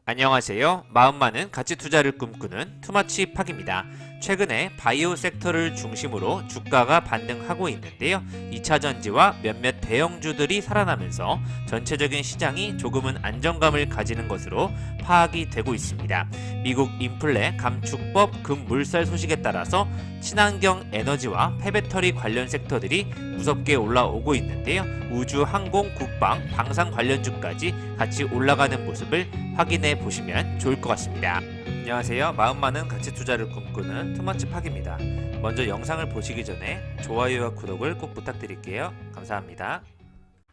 안녕하세요. 마음 많은 가치 투자를 꿈꾸는 투마치 팍입니다. 최근에 바이오 섹터를 중심으로 주가가 반등하고 있는데요. 2차 전지와 몇몇 대형주들이 살아나면서 전체적인 시장이 조금은 안정감을 가지는 것으로 파악이 되고 있습니다. 미국 인플레 감축법 금물살 소식에 따라서 친환경 에너지와 폐배터리 관련 섹터들이 무섭게 올라오고 있는데요. 우주, 항공, 국방, 방산 관련주까지 같이 올라가는 모습을 확인해 보시면 좋을 것 같습니다. 안녕하세요. 마음 많은 가치 투자를 꿈꾸는 투머치 팍입니다. 먼저 영상을 보시기 전에 좋아요와 구독을 꼭 부탁드릴게요. 감사합니다.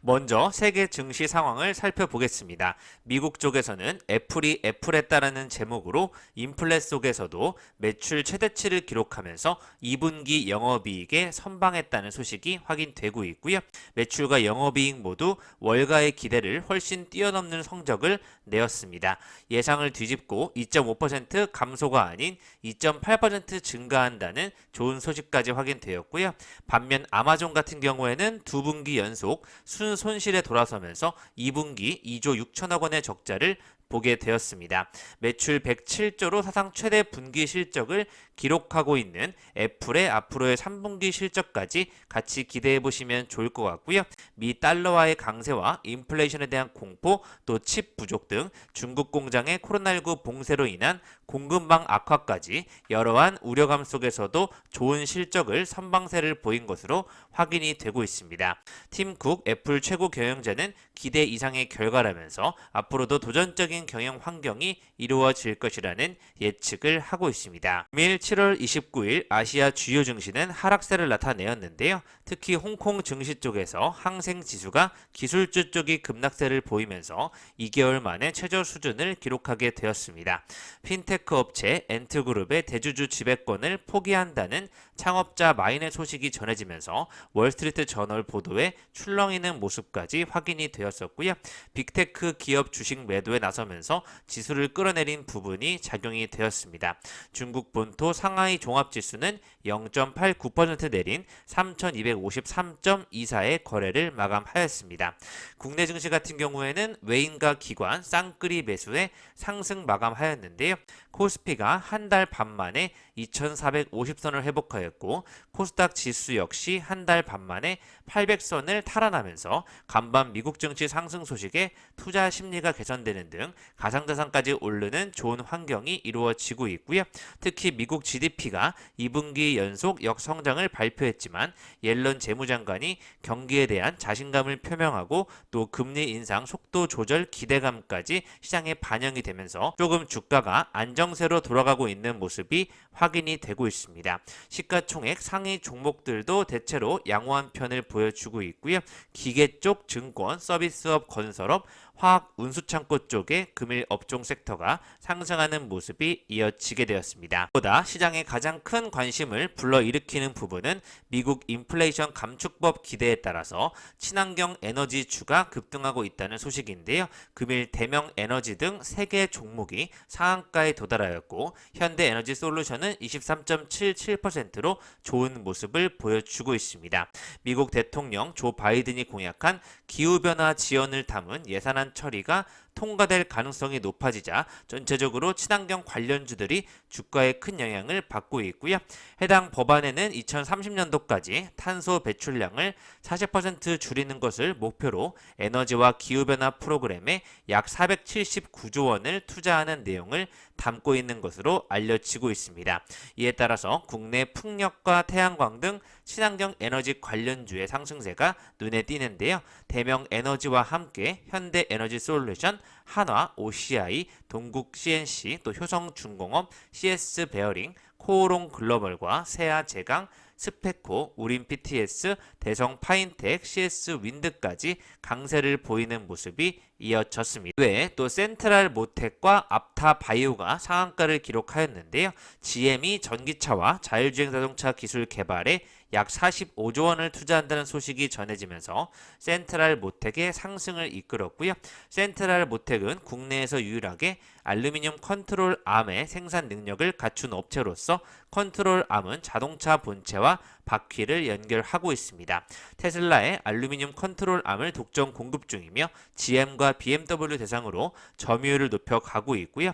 먼저 세계 증시 상황을 살펴보겠습니다. 미국 쪽에서는 애플이 애플했다라는 제목으로 인플레 속에서도 매출 최대치를 기록하면서 2분기 영업이익에 선방했다는 소식이 확인되고 있고요. 매출과 영업이익 모두 월가의 기대를 훨씬 뛰어넘는 성적을 내었습니다. 예상을 뒤집고 2.5% 감소가 아닌 2.8% 증가한다는 좋은 소식까지 확인되었고요. 반면 아마존 같은 경우에는 두 분기 연속 손실에 돌아서면서 2분기 2조 6천억 원의 적자를 보게 되었습니다. 매출 107조로 사상 최대 분기 실적을 기록하고 있는 애플의 앞으로의 3분기 실적까지 같이 기대해 보시면 좋을 것 같고요. 미 달러화의 강세와 인플레이션에 대한 공포, 또 칩 부족 등 중국 공장의 코로나19 봉쇄로 인한 공급망 악화까지 여러한 우려감 속에서도 좋은 실적을 선방세를 보인 것으로 확인이 되고 있습니다. 팀 쿡 애플 최고 경영자는 기대 이상의 결과라면서 앞으로도 도전적인 경영 환경이 이루어질 것이라는 예측을 하고 있습니다. 금일 7월 29일 아시아 주요 증시는 하락세를 나타내었는데요. 특히 홍콩 증시 쪽에서 항생 지수가 기술주 쪽이 급락세를 보이면서 2개월 만에 최저 수준을 기록하게 되었습니다. 핀테크 업체 엔트그룹의 대주주 지배권을 포기한다는 창업자 마인의 소식이 전해지면서 월스트리트 저널 보도에 출렁이는 모습까지 확인이 되었었고요. 빅테크 기업 주식 매도에 나서면서 지수를 끌어내린 부분이 작용이 되었습니다. 중국 본토 상하이 종합지수는 0.89% 내린 3,253.24의 거래를 마감하였습니다. 국내 증시 같은 경우에는 외인과 기관 쌍끌이 매수에 상승 마감하였는데요. 코스피가 한 달 반 만에 2,450선을 회복하였고 코스닥 지수 역시 한 달 반 만에 800선을 탈환하면서 간밤 미국 증시 상승 소식에 투자 심리가 개선되는 등 가상자산까지 오르는 좋은 환경이 이루어지고 있고요. 특히 미국 GDP가 2분기 연속 역성장을 발표했지만 옐런 재무장관이 경기에 대한 자신감을 표명하고 또 금리 인상 속도 조절 기대감까지 시장에 반영이 되면서 조금 주가가 안정세로 돌아가고 있는 모습이 확인이 되고 있습니다. 시가총액 상위 종목들도 대체로 양호한 편을 보여주고 있고요. 기계 쪽 증권, 서비스업, 건설업, 화학, 운수창고 쪽의 금일 업종 섹터가 상승하는 모습이 이어지게 되었습니다. 보다 시장의 가장 큰 관심을 불러일으키는 부분은 미국 인플레이션 감축법 기대에 따라서 친환경 에너지주가 급등하고 있다는 소식인데요. 금일 대명 에너지 등 3개 종목이 상한가에 도달하였고 현대에너지솔루션은 23.77%로 좋은 모습을 보여주고 있습니다. 미국 대통령 조 바이든이 공약한 기후변화 지원을 담은 예산안 처리가 통과될 가능성이 높아지자 전체적으로 친환경 관련주들이 주가에 큰 영향을 받고 있고요. 해당 법안에는 2030년도까지 탄소 배출량을 40% 줄이는 것을 목표로 에너지와 기후변화 프로그램에 약 479조 원을 투자하는 내용을 담고 있는 것으로 알려지고 있습니다. 이에 따라서 국내 풍력과 태양광 등 친환경 에너지 관련주의 상승세가 눈에 띄는데요. 대명 에너지와 함께 현대에너지솔루션, 한화, OCI, 동국 CNC, 또 효성중공업, CS 베어링, 코오롱 글로벌과 세아제강, 스페코, 우린 PTS, 대성 파인텍, CS 윈드까지 강세를 보이는 모습이 이어졌습니다. 외에 또 센트럴 모텍과 앞타 바이오가 상한가를 기록하였는데요. GM이 전기차와 자율주행 자동차 기술 개발에 약 45조 원을 투자한다는 소식이 전해지면서 센트럴 모텍의 상승을 이끌었고요. 센트럴 모텍은 국내에서 유일하게 알루미늄 컨트롤 암의 생산 능력을 갖춘 업체로서 앞서 컨트롤암은 자동차 본체와 바퀴를 연결하고 있습니다. 테슬라의 알루미늄 컨트롤암을 독점 공급 중이며 GM과 BMW 대상으로 점유율을 높여가고 있고요.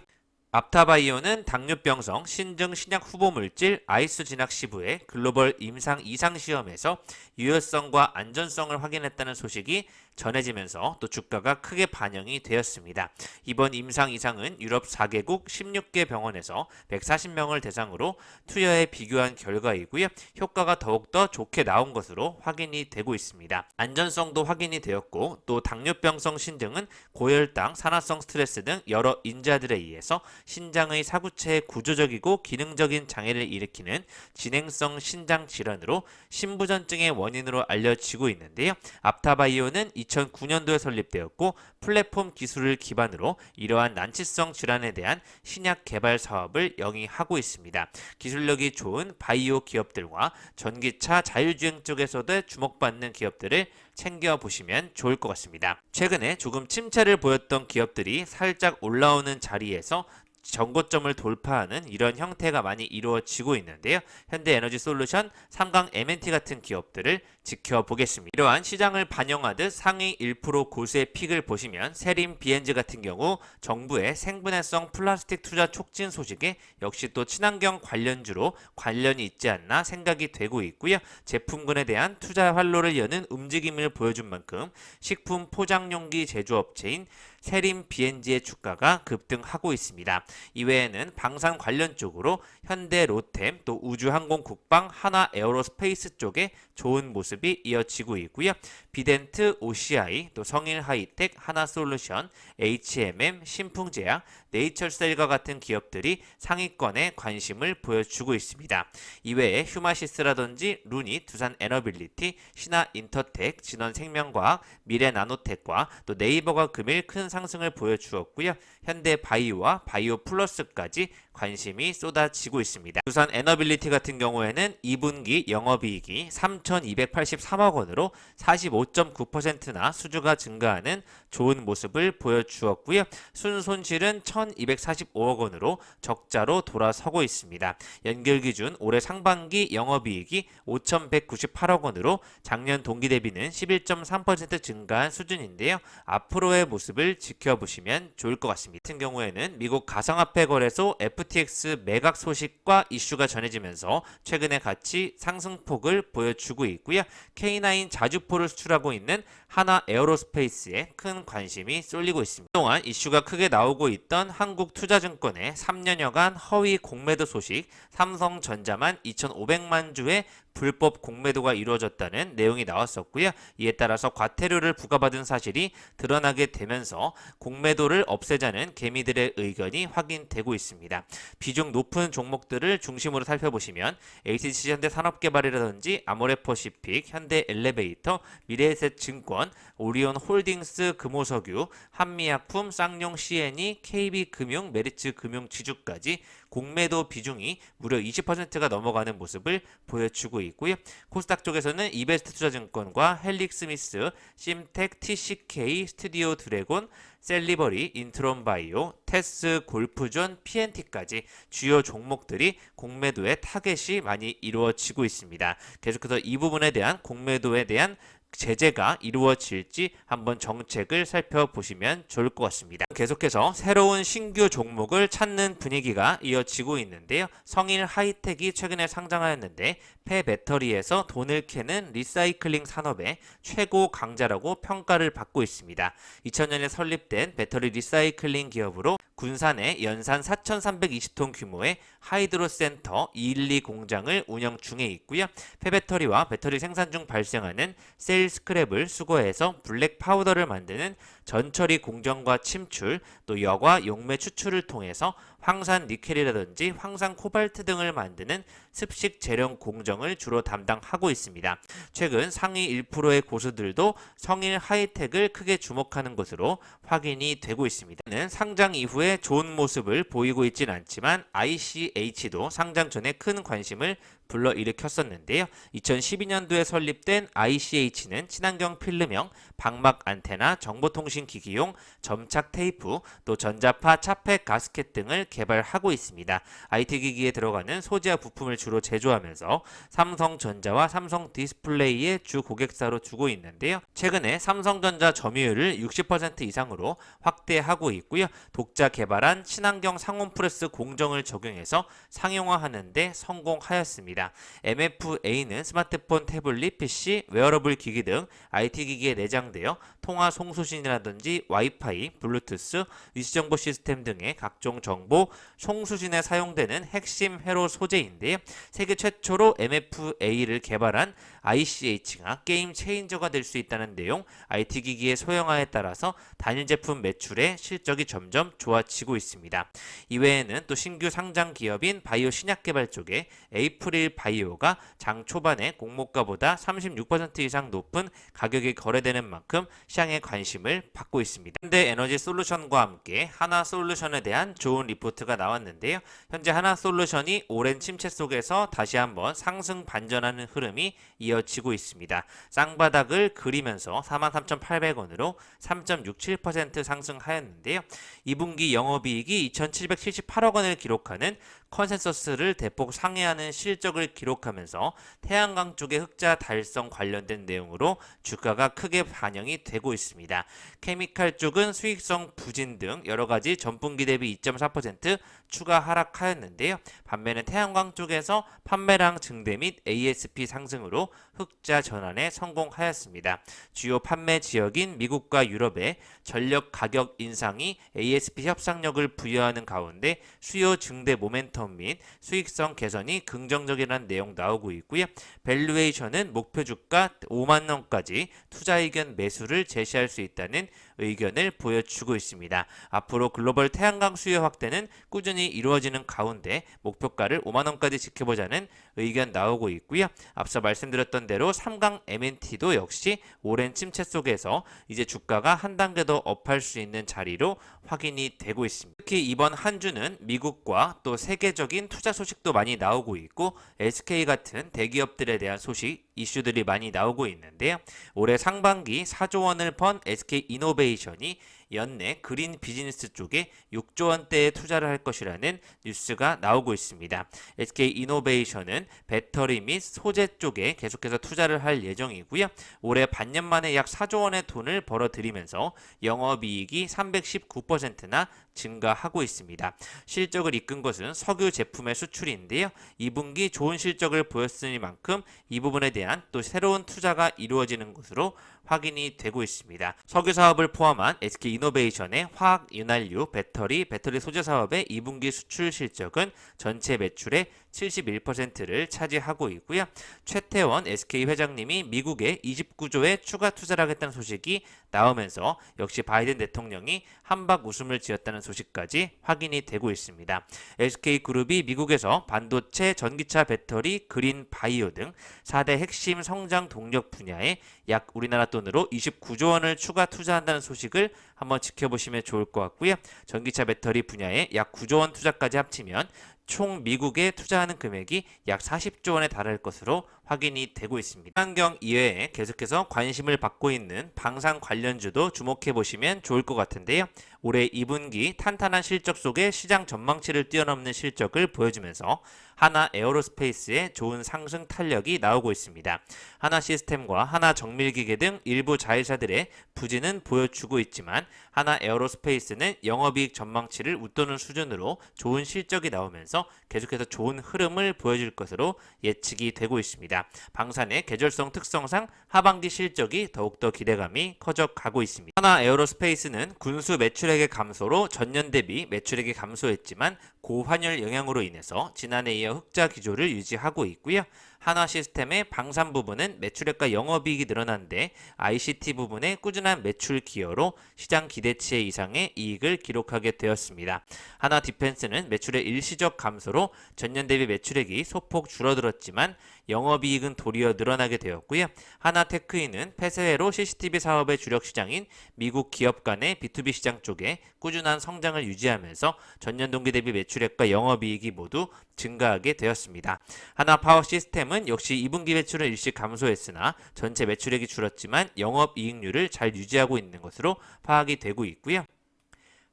앞타바이오는 당뇨병성 신증 신약 후보 물질 아이수지낙시브의 글로벌 임상 이상 시험에서 유효성과 안전성을 확인했다는 소식이 전해지면서 또 주가가 크게 반영이 되었습니다. 이번 임상 이상은 유럽 4개국 16개 병원에서 140명을 대상으로 투여해 비교한 결과이고요. 효과가 더욱더 좋게 나온 것으로 확인이 되고 있습니다. 안전성도 확인이 되었고 또 당뇨병성 신증은 고혈당, 산화성 스트레스 등 여러 인자들에 의해서 신장의 사구체의 구조적이고 기능적인 장애를 일으키는 진행성 신장 질환으로 심부전증의 원인으로 알려지고 있는데요. 앞타바이오는 2009년도에 설립되었고 플랫폼 기술을 기반으로 이러한 난치성 질환에 대한 신약 개발 사업을 영위하고 있습니다. 기술력이 좋은 바이오 기업들과 전기차 자율주행 쪽에서도 주목받는 기업들을 챙겨보시면 좋을 것 같습니다. 최근에 조금 침체를 보였던 기업들이 살짝 올라오는 자리에서 전고점을 돌파하는 이런 형태가 많이 이루어지고 있는데요. 현대에너지솔루션, 삼강 M&T 같은 기업들을 지켜보겠습니다. 이러한 시장을 반영하듯 상위 1% 고수의 픽을 보시면 세림 BNG 같은 경우 정부의 생분해성 플라스틱 투자 촉진 소식에 역시 또 친환경 관련주로 관련이 있지 않나 생각이 되고 있고요. 제품군에 대한 투자 활로를 여는 움직임을 보여준 만큼 식품 포장용기 제조업체인 세림 BNG의 주가가 급등하고 있습니다. 이외에는 방산 관련 쪽으로 현대 로템, 또 우주항공 국방, 하나 에어로스페이스 쪽에 좋은 모습이 이어지고 있고요. 비덴트, OCI, 또 성일하이텍, 하나솔루션, HMM, 신풍제약, 네이처셀과 같은 기업들이 상위권에 관심을 보여주고 있습니다. 이외에 휴마시스라든지 루닛, 두산에너빌리티, 신한인터텍, 진원생명과학, 미래나노텍과 또 네이버가 금일 큰 상승을 보여주었고요. 현대바이오와 바이오플러스까지 관심이 쏟아지고 있습니다. 두산에너빌리티 같은 경우에는 2분기 영업이익이 3,283억 원으로 45.9%나 수주가 증가하는 좋은 모습을 보여주었고요. 순손실은 1,245억 원으로 적자로 돌아서고 있습니다. 연결 기준 올해 상반기 영업이익이 5,198억 원으로 작년 동기 대비는 11.3% 증가한 수준인데요. 앞으로의 모습을 지켜보시면 좋을 것 같습니다. 같은 경우에는 미국 가상화폐 거래소 FTX 매각 소식과 이슈가 전해지면서 최근에 같이 상승폭을 보여주고 있고요. K9 자주포를 수출하고 있는 하나 에어로스페이스에 큰 관심이 쏠리고 있습니다. 그동안 이슈가 크게 나오고 있던 한국투자증권의 3년여간 허위 공매도 소식, 삼성전자만 2,500만 주의 불법 공매도가 이루어졌다는 내용이 나왔었고요. 이에 따라서 과태료를 부과받은 사실이 드러나게 되면서 공매도를 없애자는 개미들의 의견이 확인되고 있습니다. 비중 높은 종목들을 중심으로 살펴보시면 HTC 현대산업개발이라든지 아모레퍼시픽, 현대엘리베이터, 미래에셋증권, 오리온홀딩스, 금호석유, 한미약품, 쌍용 CNE, KB금융, 메리츠금융 지주까지 공매도 비중이 무려 20%가 넘어가는 모습을 보여주고 있고요. 코스닥 쪽에서는 이베스트 투자증권과 헬릭스미스, 심텍, TCK, 스튜디오 드래곤, 셀리버리, 인트론바이오, 테스, 골프존, PNT까지 주요 종목들이 공매도의 타겟이 많이 이루어지고 있습니다. 계속해서 이 부분에 대한 공매도에 대한 제재가 이루어질지 한번 정책을 살펴보시면 좋을 것 같습니다. 계속해서 새로운 신규 종목을 찾는 분위기가 이어지고 있는데요. 성일 하이텍이 최근에 상장하였는데 폐배터리에서 돈을 캐는 리사이클링 산업의 최고 강자라고 평가를 받고 있습니다. 2000년에 설립된 배터리 리사이클링 기업으로 군산에 연산 4,320톤 규모의 하이드로센터 212 공장을 운영 중에 있고요. 폐배터리와 배터리 생산 중 발생하는 셀 스크랩을 수거해서 블랙 파우더를 만드는 전처리 공정과 침출, 또 여과 용매 추출을 통해서 황산 니켈이라든지 황산 코발트 등을 만드는 습식 재련 공정을 주로 담당하고 있습니다. 최근 상위 1%의 고수들도 성일 하이텍을 크게 주목하는 것으로 확인이 되고 있습니다. 상장 이후에 좋은 모습을 보이고 있진 않지만 ICH도 상장 전에 큰 관심을 불러일으켰었는데요. 2012년도에 설립된 ICH는 친환경 필름형 방막 안테나 정보통신 송수신 기기용 점착 테이프, 또 전자파 차폐 가스켓 등을 개발하고 있습니다. IT 기기에 들어가는 소재와 부품을 주로 제조하면서 삼성전자와 삼성 디스플레이의 주 고객사로 두고 있는데요. 최근에 삼성전자 점유율을 60% 이상으로 확대하고 있고요. 독자 개발한 친환경 상온 프레스 공정을 적용해서 상용화하는 데 성공하였습니다. MFA는 스마트폰, 태블릿, PC, 웨어러블 기기 등 IT 기기에 내장되어 통화 송수신이라든지 와이파이, 블루투스, 위치정보 시스템 등의 각종 정보 송수신에 사용되는 핵심 회로 소재인데요. 세계 최초로 MFA를 개발한 ICH가 게임 체인저가 될 수 있다는 내용, IT 기기의 소형화에 따라서 단일 제품 매출의 실적이 점점 좋아지고 있습니다. 이외에는 또 신규 상장 기업인 바이오 신약 개발 쪽에 에이프릴 바이오가 장 초반에 공모가보다 36% 이상 높은 가격이 거래되는 만큼 시장의 관심을 받고 있습니다. 현대 에너지 솔루션과 함께 하나 솔루션에 대한 좋은 리포트가 나왔는데요. 현재 하나 솔루션이 오랜 침체 속에서 다시 한번 상승 반전하는 흐름이 이어지고 있습니다. 쌍바닥을 그리면서 43,800원으로 3.67% 상승하였는데요. 2분기 영업이익이 2,778억 원을 기록하는 컨센서스를 대폭 상회하는 실적을 기록하면서 태양광 쪽의 흑자 달성 관련된 내용으로 주가가 크게 반영이 되고 있습니다. 케미칼 쪽은 수익성 부진 등 여러가지 전분기 대비 2.4% 추가 하락하였는데요. 반면에 태양광 쪽에서 판매량 증대 및 ASP 상승으로 흑자 전환에 성공하였습니다. 주요 판매 지역인 미국과 유럽의 전력 가격 인상이 ASP 협상력을 부여하는 가운데 수요 증대 모멘텀 및 수익성 개선이 긍정적이라는 내용 나오고 있고요. 밸류에이션은 목표 주가 5만 원까지 투자 의견 매수를 제시할 수 있다는 의견을 보여주고 있습니다. 앞으로 글로벌 태양광 수요 확대는 꾸준히 이루어지는 가운데 목표가를 5만 원까지 지켜보자는 의견 나오고 있고요. 앞서 말씀드렸던 대로 3강 MNT도 역시 오랜 침체 속에서 이제 주가가 한 단계 더 업할 수 있는 자리로 확인이 되고 있습니다. 특히 이번 한 주는 미국과 또 세계적인 투자 소식도 많이 나오고 있고 SK 같은 대기업들에 대한 소식, 이슈들이 많이 나오고 있는데요. 올해 상반기 4조 원을 번 SK 이노베이션이 연내 그린 비즈니스 쪽에 6조 원대의 투자를 할 것이라는 뉴스가 나오고 있습니다. SK 이노베이션은 배터리 및 소재 쪽에 계속해서 투자를 할 예정이고요. 올해 반년 만에 약 4조 원의 돈을 벌어들이면서 영업이익이 319%나 증가하고 있습니다. 실적을 이끈 것은 석유 제품의 수출인데요. 2분기 좋은 실적을 보였으니만큼 이 부분에 대한 또 새로운 투자가 이루어지는 것으로 확인이 되고 있습니다. 석유 사업을 포함한 SK 이노베이션의 화학 윤활유, 배터리 소재 사업의 2분기 수출 실적은 전체 매출의 71%를 차지하고 있고요. 최태원 SK 회장님이 미국에 29조의 추가 투자를 하겠다는 소식이 나오면서 역시 바이든 대통령이 한박 웃음을 지었다는 소식까지 확인이 되고 있습니다. SK그룹이 미국에서 반도체, 전기차 배터리, 그린 바이오 등 4대 핵심 성장 동력 분야에 약 우리나라 돈으로 29조 원을 추가 투자한다는 소식을 한번 지켜보시면 좋을 것 같고요. 전기차 배터리 분야에 약 9조 원 투자까지 합치면 총 미국에 투자하는 금액이 약 40조 원에 달할 것으로 확인이 되고 있습니다. 환경 이외에 계속해서 관심을 받고 있는 방산 관련주도 주목해 보시면 좋을 것 같은데요. 올해 2분기 탄탄한 실적 속에 시장 전망치를 뛰어넘는 실적을 보여주면서 하나 에어로스페이스의 좋은 상승 탄력이 나오고 있습니다. 하나 시스템과 하나 정밀기계 등 일부 자회사들의 부진은 보여주고 있지만 하나 에어로스페이스는 영업이익 전망치를 웃도는 수준으로 좋은 실적이 나오면서 계속해서 좋은 흐름을 보여줄 것으로 예측이 되고 있습니다. 방산의 계절성 특성상 하반기 실적이 더욱더 기대감이 커져가고 있습니다. 하나 에어로스페이스는 군수 매출액의 감소로 전년 대비 매출액이 감소했지만 고환율 영향으로 인해서 지난해에 이어 흑자 기조를 유지하고 있고요. 한화 시스템의 방산 부분은 매출액과 영업이익이 늘어난데 ICT 부분의 꾸준한 매출 기여로 시장 기대치 이상의 이익을 기록하게 되었습니다. 한화 디펜스는 매출의 일시적 감소로 전년 대비 매출액이 소폭 줄어들었지만 영업이익은 도리어 늘어나게 되었고요. 하나테크인은 폐쇄회로 CCTV 사업의 주력 시장인 미국 기업 간의 B2B 시장 쪽에 꾸준한 성장을 유지하면서 전년 동기 대비 매출액과 영업이익이 모두 증가하게 되었습니다. 하나파워 시스템은 JVM은 역시 2분기 매출은 일시 감소했으나 전체 매출액이 줄었지만 영업이익률을 잘 유지하고 있는 것으로 파악이 되고 있고요.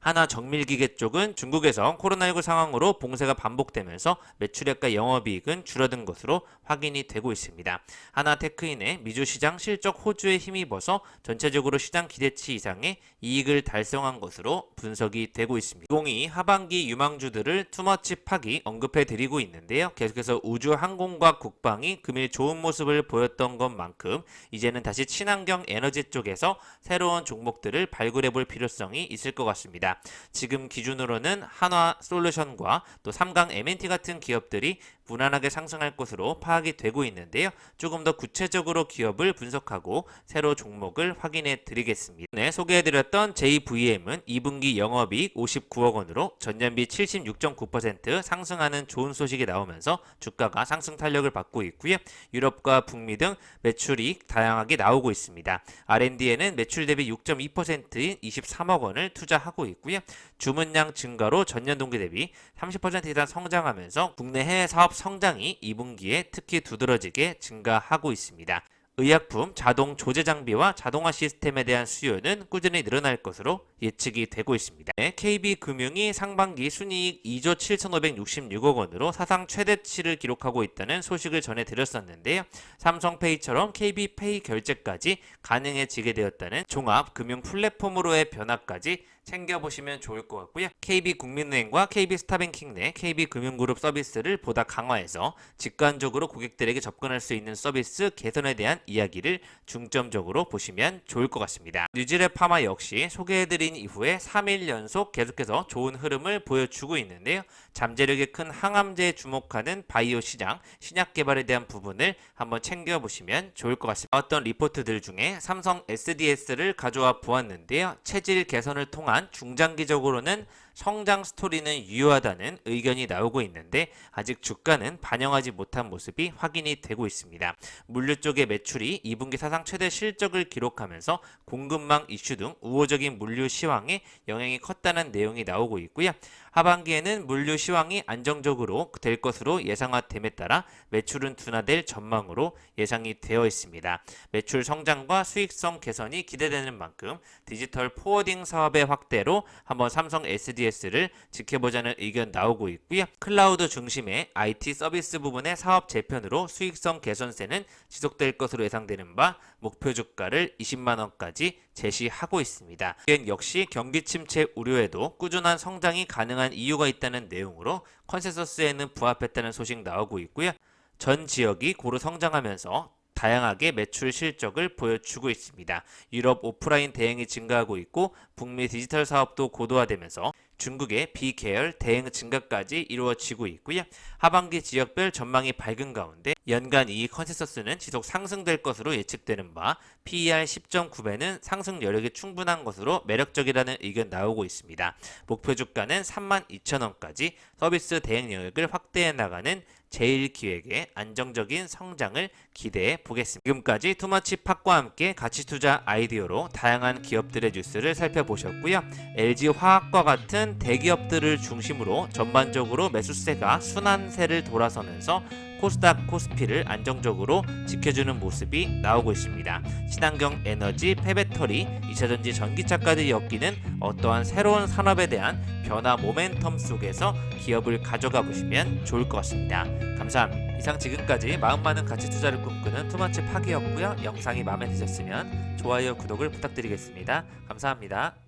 하나정밀기계 쪽은 중국에서 코로나19 상황으로 봉쇄가 반복되면서 매출액과 영업이익은 줄어든 것으로 확인이 되고 있습니다. 하나테크인의 미주시장 실적 호주에 힘입어서 전체적으로 시장 기대치 이상의 이익을 달성한 것으로 분석이 되고 있습니다. 공이 하반기 유망주들을 투머치 파기 언급해드리고 있는데요. 계속해서 우주, 항공과 국방이 금일 좋은 모습을 보였던 것만큼 이제는 다시 친환경 에너지 쪽에서 새로운 종목들을 발굴해볼 필요성이 있을 것 같습니다. 지금 기준으로는 한화솔루션과 또 삼강 M&T 같은 기업들이 무난하게 상승할 것으로 파악이 되고 있는데요. 조금 더 구체적으로 기업을 분석하고 새로 종목을 확인해 드리겠습니다. 네, 소개해드렸던 JVM은 2분기 영업이익 59억 원으로 전년비 76.9% 상승하는 좋은 소식이 나오면서 주가가 상승 탄력을 받고 있고요. 유럽과 북미 등 매출이익 다양하게 나오고 있습니다. R&D에는 매출 대비 6.2%인 23억 원을 투자하고 있고요. 주문량 증가로 전년 동기 대비 30% 이상 성장하면서 국내 해외 사업 성장이 2분기에 특히 두드러지게 증가하고 있습니다. 의약품, 자동 조제 장비와 자동화 시스템에 대한 수요는 꾸준히 늘어날 것으로 예측이 되고 있습니다. KB금융이 상반기 순이익 2조 7,566억 원으로 사상 최대치를 기록하고 있다는 소식을 전해드렸었는데요. 삼성페이처럼 KB페이 결제까지 가능해지게 되었다는 종합금융 플랫폼으로의 변화까지 챙겨보시면 좋을 것 같고요. KB국민은행과 KB스타뱅킹 내 KB금융그룹 서비스를 보다 강화해서 직관적으로 고객들에게 접근할 수 있는 서비스 개선에 대한 이야기를 중점적으로 보시면 좋을 것 같습니다. 뉴질의 파마 역시 소개해드린 이후에 3일 연속 계속해서 좋은 흐름을 보여주고 있는데요. 잠재력이 큰 항암제에 주목하는 바이오 시장, 신약 개발에 대한 부분을 한번 챙겨보시면 좋을 것 같습니다. 어떤 리포트들 중에 삼성 SDS를 가져와 보았는데요. 체질 개선을 통한 중장기적으로는 성장 스토리는 유효하다는 의견이 나오고 있는데 아직 주가는 반영하지 못한 모습이 확인이 되고 있습니다. 물류 쪽의 매출이 2분기 사상 최대 실적을 기록하면서 공급망 이슈 등 우호적인 물류 시황에 영향이 컸다는 내용이 나오고 있고요. 하반기에는 물류 시황이 안정적으로 될 것으로 예상됨에 따라 매출은 둔화될 전망으로 예상이 되어 있습니다. 매출 성장과 수익성 개선이 기대되는 만큼 디지털 포워딩 사업의 확대로 한번 삼성 SDS를 지켜보자는 의견 나오고 있고요. 클라우드 중심의 IT 서비스 부분의 사업 재편으로 수익성 개선세는 지속될 것으로 예상되는 바 목표 주가를 20만 원까지 제시하고 있습니다. 이엔 역시 경기 침체 우려에도 꾸준한 성장이 가능한 이유가 있다는 내용으로 컨센서스에는 부합했다는 소식 나오고 있고요. 전 지역이 고루 성장하면서 다양하게 매출 실적을 보여주고 있습니다. 유럽 오프라인 대행이 증가하고 있고 북미 디지털 사업도 고도화되면서 중국의 비계열 대행 증가까지 이루어지고 있고요. 하반기 지역별 전망이 밝은 가운데 연간 이익 컨센서스는 지속 상승될 것으로 예측되는 바 PER 10.9배는 상승 여력이 충분한 것으로 매력적이라는 의견 나오고 있습니다. 목표 주가는 32,000원까지 서비스 대행 영역을 확대해 나가는 제1기획의 안정적인 성장을 기대해 보겠습니다. 지금까지 투머치 팟과 함께 가치투자 아이디어로 다양한 기업들의 뉴스를 살펴보셨고요. LG화학과 같은 대기업들을 중심으로 전반적으로 매수세가 순환세를 돌아서면서 코스닥, 코스피를 안정적으로 지켜주는 모습이 나오고 있습니다. 친환경 에너지, 폐배터리, 2차전지, 전기차까지 엮이는 어떠한 새로운 산업에 대한 변화 모멘텀 속에서 기업을 가져가 보시면 좋을 것 같습니다. 감사합니다. 이상 지금까지 마음 많은 가치 투자를 꿈꾸는 투머치 팟이었고요. 영상이 마음에 드셨으면 좋아요, 구독을 부탁드리겠습니다. 감사합니다.